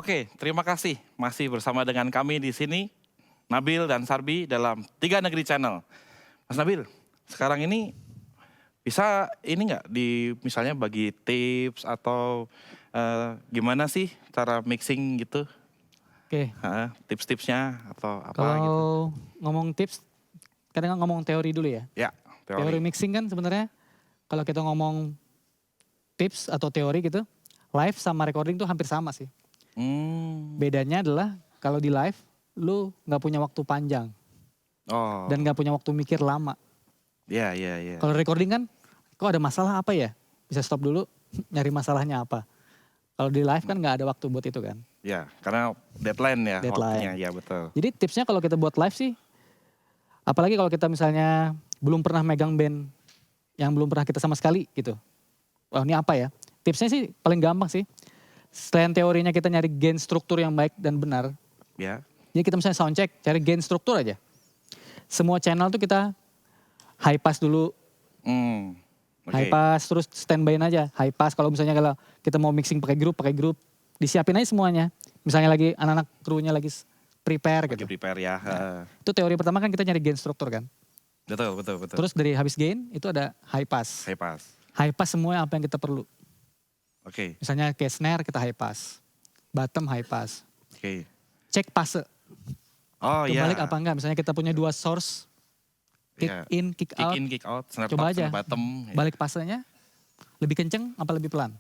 Oke, terima kasih masih bersama dengan kami di sini, Nabil dan Sarbi dalam Tiga Negeri Channel. Mas Nabil, sekarang ini bisa ini nggak misalnya bagi tips atau gimana sih cara mixing gitu? Oke, Tips-tipsnya atau apa gitu? kalau ngomong tips, kadang ngomong teori dulu ya. Ya, Teori teori. mixing kan sebenarnya kalau kita ngomong tips atau teori gitu, live sama recording tuh hampir sama sih. Hmm. Bedanya adalah kalau di live, lu nggak punya waktu panjang Oh, dan nggak punya waktu mikir lama. ya, ya, ya. Kalau recording kan, kok ada masalah apa ya? Bisa stop dulu, nyari masalahnya apa. Kalau di live kan nggak ada waktu buat itu kan, Ya, karena deadline ya waktunya, deadline. ya betul. Jadi tipsnya kalau kita buat live sih, apalagi kalau kita misalnya belum pernah megang band yang belum pernah kita sama sekali gitu. Wah ini apa ya? Tipsnya sih paling gampang sih. Selain teorinya kita nyari gain struktur yang baik dan benar. Ya. Jadi kita misalnya soundcheck, cari gain struktur aja. Semua channel tuh kita high pass dulu. Hmm. High Oke. pass terus standby aja. High pass kalau misalnya kalau kita mau mixing pakai grup. Disiapin aja semuanya. Misalnya lagi anak-anak krunya lagi prepare Lagi gitu. prepare ya. Nah, itu teori pertama kan kita nyari gain struktur kan. Betul, betul, betul. Terus dari habis gain itu ada high pass. High pass. High pass semua apa yang kita perlu. Oke, Misalnya kayak snare kita high pass. Bottom high pass. oke. Cek passe. Oh ya. Kebalik apa enggak. Misalnya kita punya dua source. Kick Ya. in, kick Kick out. in, kick out, snare Coba top, aja. snare bottom. Ya. Balik passenya lebih kenceng apa lebih pelan.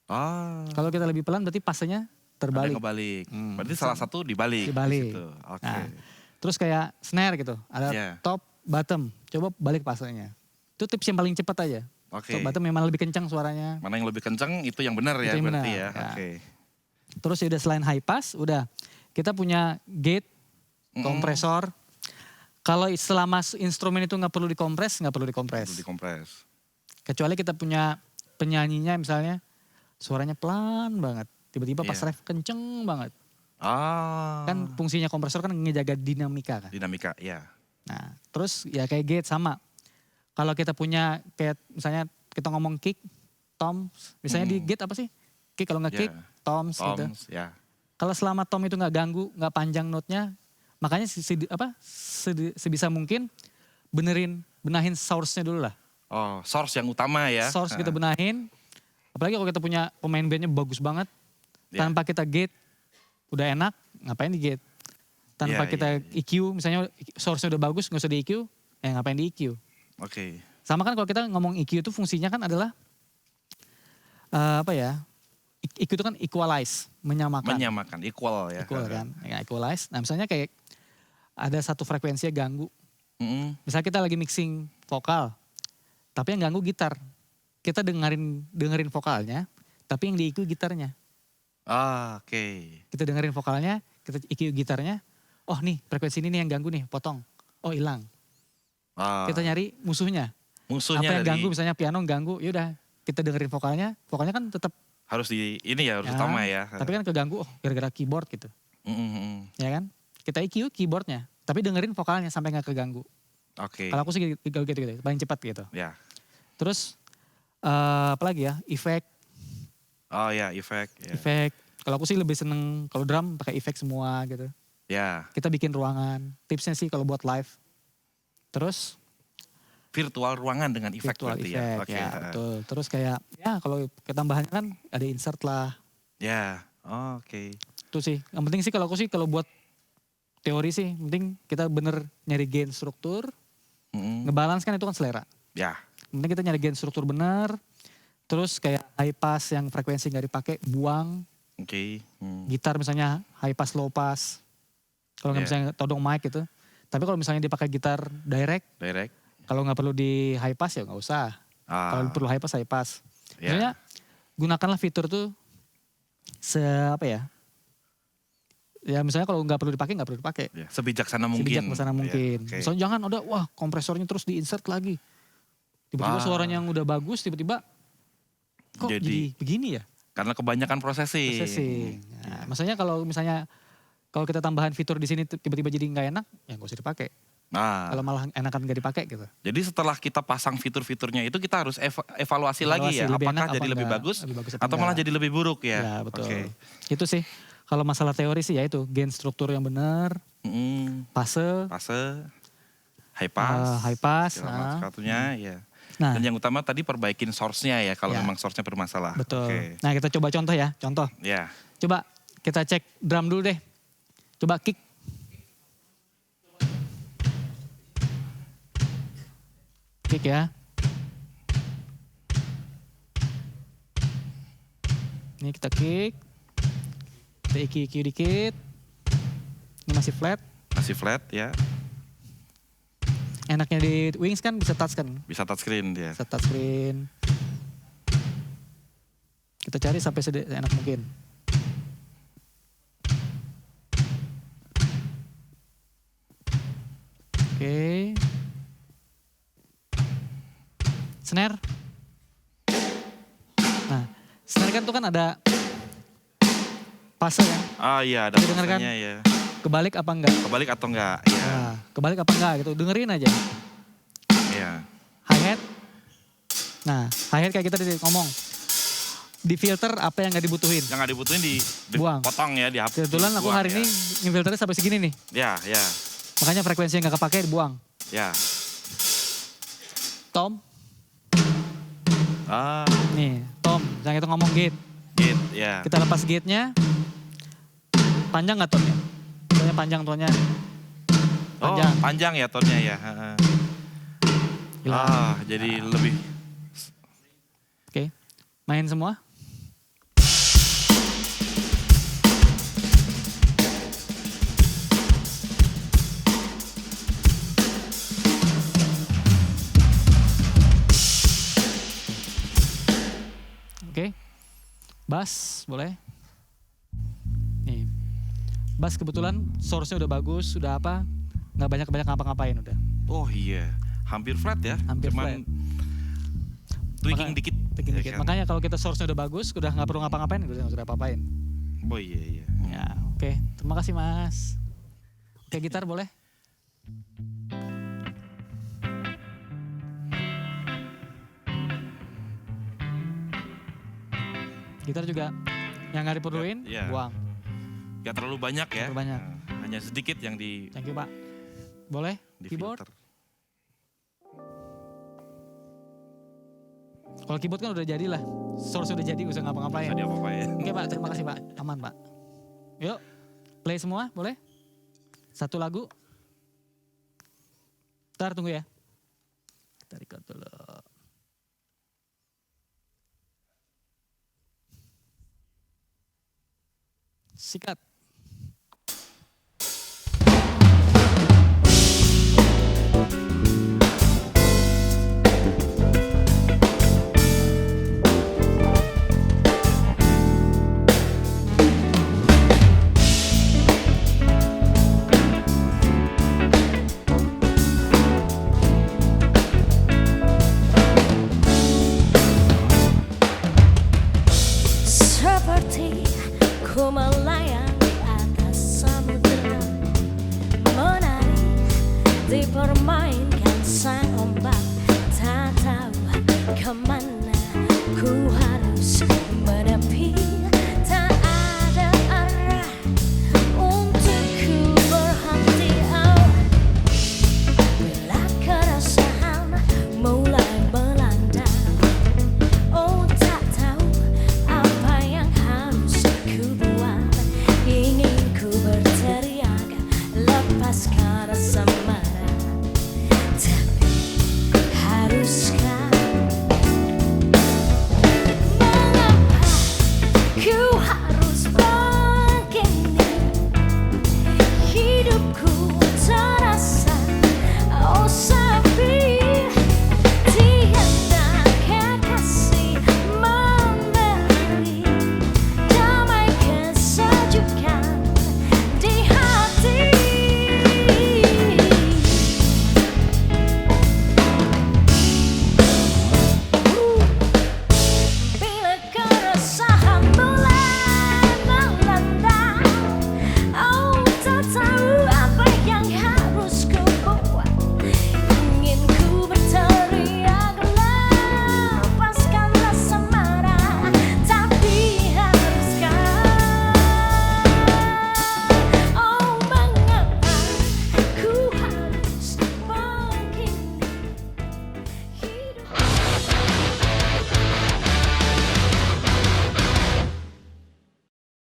Oh, Kalau kita lebih pelan berarti passenya ada terbalik. yang kebalik. Hmm. Berarti salah satu dibalik. Dibalik. Di situ. Oke. Nah, terus kayak snare gitu. Ada Ya. top, bottom. Coba balik passenya. Itu tips yang paling cepat aja. Oke. Top, bottom memang lebih kencang suaranya. Mana yang lebih kenceng itu yang benar ya Itu yang berarti benar, ya. ya. Oke. Terus udah selain high pass, udah kita punya gate, kompresor. Kalau selama instrumen itu nggak perlu dikompres, nggak perlu Perlu dikompres. dikompres. Kecuali kita punya penyanyinya misalnya suaranya pelan banget. Tiba-tiba pas Iya. ref kenceng banget. Ah. Kan fungsinya kompresor kan ngejaga dinamika kan. Dinamika, ya. Nah terus ya kayak gate sama. Kalau kita punya kayak misalnya kita ngomong kick, toms. Misalnya di gate apa sih? Kick kalau nggak Ya. kick, toms gitu. Toms, ya. Kalau selama tom itu nggak ganggu, nggak panjang note-nya, makanya sebisa mungkin benahin source-nya dulu lah. Oh, source yang utama ya. Source kita benahin, apalagi kalau kita punya pemain bandnya bagus banget, Ya. tanpa kita gate, udah enak, ngapain di gate? Tanpa Ya, kita ya, ya. EQ, misalnya source-nya udah bagus, nggak usah di EQ, ngapain di EQ? Oke. Sama kan kalau kita ngomong EQ itu fungsinya kan adalah, EQ itu kan equalize, menyamakan. Menyamakan, equal ya. Equal kan, ya, equalize. Nah misalnya kayak ada satu frekuensi yang ganggu. Mm-mm. Misalnya kita lagi mixing vokal, tapi yang ganggu gitar. Kita dengerin vokalnya, tapi yang di EQ gitarnya. Ah, oke. Kita dengerin vokalnya, kita EQ gitarnya. Oh nih frekuensi ini nih yang ganggu nih, potong. Oh hilang. Ah, Kita nyari musuhnya. musuhnya Apa yang dari ganggu, misalnya piano ganggu, yaudah kita dengerin vokalnya kan tetap. harus ini ya harus Ya, utama ya. Tapi kan keganggu, gara-gara keyboard gitu. Mm-mm. Ya kan? Kita EQ keyboardnya, tapi dengerin vokalnya sampai gak keganggu. Oke. Kalau aku sih gitu, paling cepat gitu. Ya. Terus apa lagi ya? Efek. Oh ya, efek. Ya. Efek. Kalau aku sih lebih seneng kalau drum pakai efek semua gitu. Ya. Kita bikin ruangan. Tipsnya sih kalau buat live. Terus Virtual ruangan dengan efek virtual berarti effect, ya. Oke. ya betul. Terus kayak ya kalau ketambahannya kan ada insert lah. Ya. Oh, oke. Itu sih. Yang penting sih kalau aku sih kalau buat teori sih, penting kita bener nyari gain struktur. Mm-mm. Ngebalance kan itu kan selera. Ya. Yang penting kita nyari gain struktur bener. Terus kayak high pass yang frekuensi nggak dipakai, buang. Oke. Gitar misalnya high pass, low pass. Kalau nggak Yeah. misalnya todong mic gitu. Tapi kalau misalnya dipakai gitar direct, Direct. kalau nggak perlu di high pass ya nggak usah. Kalau Ah. perlu high pass, high pass. Ya. Misalnya gunakanlah fitur tuh ya misalnya kalau nggak perlu dipakai nggak perlu dipakai. Ya, sebijaksana mungkin. Sebijaksana mungkin. Ya, oke. Misalnya jangan ada wah kompresornya terus di insert lagi. Tiba-tiba suaranya yang udah bagus tiba-tiba kok jadi begini ya? Karena kebanyakan processing. Processing. Nah, maksudnya kalau kita tambahan fitur di sini tiba-tiba jadi nggak enak, ya nggak usah dipakai. Nah, Kalau malah enakan nggak dipakai gitu. jadi setelah kita pasang fitur-fiturnya itu kita harus evaluasi lagi ya, Evaluasi, lebih apakah enak jadi apa lebih enggak, bagus lebih bagus apa atau malah enggak. jadi lebih buruk Ya ya. betul. Oke. Itu sih. Kalau masalah teori sih ya itu gain struktur yang benar, fase, High pass, high pass. segala satunya ya. Nah, Dan yang utama tadi perbaikin source-nya ya kalau Ya. memang source-nya bermasalah. betul. Oke. Nah kita coba contoh ya, contoh. Ya. Coba kita cek drum dulu deh. Coba kick. Kick ya. Ini kita kick. Kita iki-iki dikit. Ini masih flat. Masih flat ya. Enaknya di Wings kan bisa touch kan. Bisa touchscreen dia. Bisa touch screen. Kita cari sampai enak mungkin. Oke. Snare. Nah, snare kan tuh kan ada fase kan. Ah iya, ada Bisa dengarkan? fasenya ya. Kebalik apa enggak? Kebalik atau enggak? Ya. Nah, kebalik apa enggak gitu. Dengerin aja. Ya. Hi-hat. Nah, hi-hat kayak kita tadi ngomong. Di filter apa yang nggak dibutuhin. Yang nggak dibutuhin Buang. dipotong ya, dihapus. Kebetulan aku dibuang hari ya. ini ngefilternya sampai segini nih. Ya, ya, Makanya frekuensi yang nggak kepake dibuang. ya. Tom, Ah, nih Tom, yang itu ngomong gate. gate, ya. Kita lepas gate-nya, panjang nggak tonnya? Tonnya panjang tonnya. Oh, Panjang. panjang ya tonnya ya. Ha-ha. Gila. Jadi lebih. Oke, main semua. Oke, bass boleh. Nih, bass kebetulan source-nya udah bagus, udah apa, nggak banyak-banyak ngapa-ngapain udah. Oh iya, hampir flat ya. Hampir Cuman tweaking Maka- dikit. Tweaking ya dikit. kan? Makanya kalau kita source-nya udah bagus, udah nggak perlu ngapa-ngapain, udah nggak usah apa-apain. Oh iya, iya. Ya, oke. Terima kasih Mas. Oke, gitar boleh? Gitar juga yang nggak diperluin, Ya. buang. Gak terlalu banyak ya. Terlalu banyak. Nah, hanya sedikit yang di Thank you Pak. Boleh? Keyboard? filter. Kalau keyboard kan udah jadi lah. Source udah jadi, usah ngapa-ngapain. Bisa diapa-apain. Oke Pak, terima kasih Pak. Aman Pak. Yuk, play semua boleh? Satu lagu. Ntar tunggu ya. Kita record dulu. Sikat. Seperti ku melayang di atas samudera, menari di permainan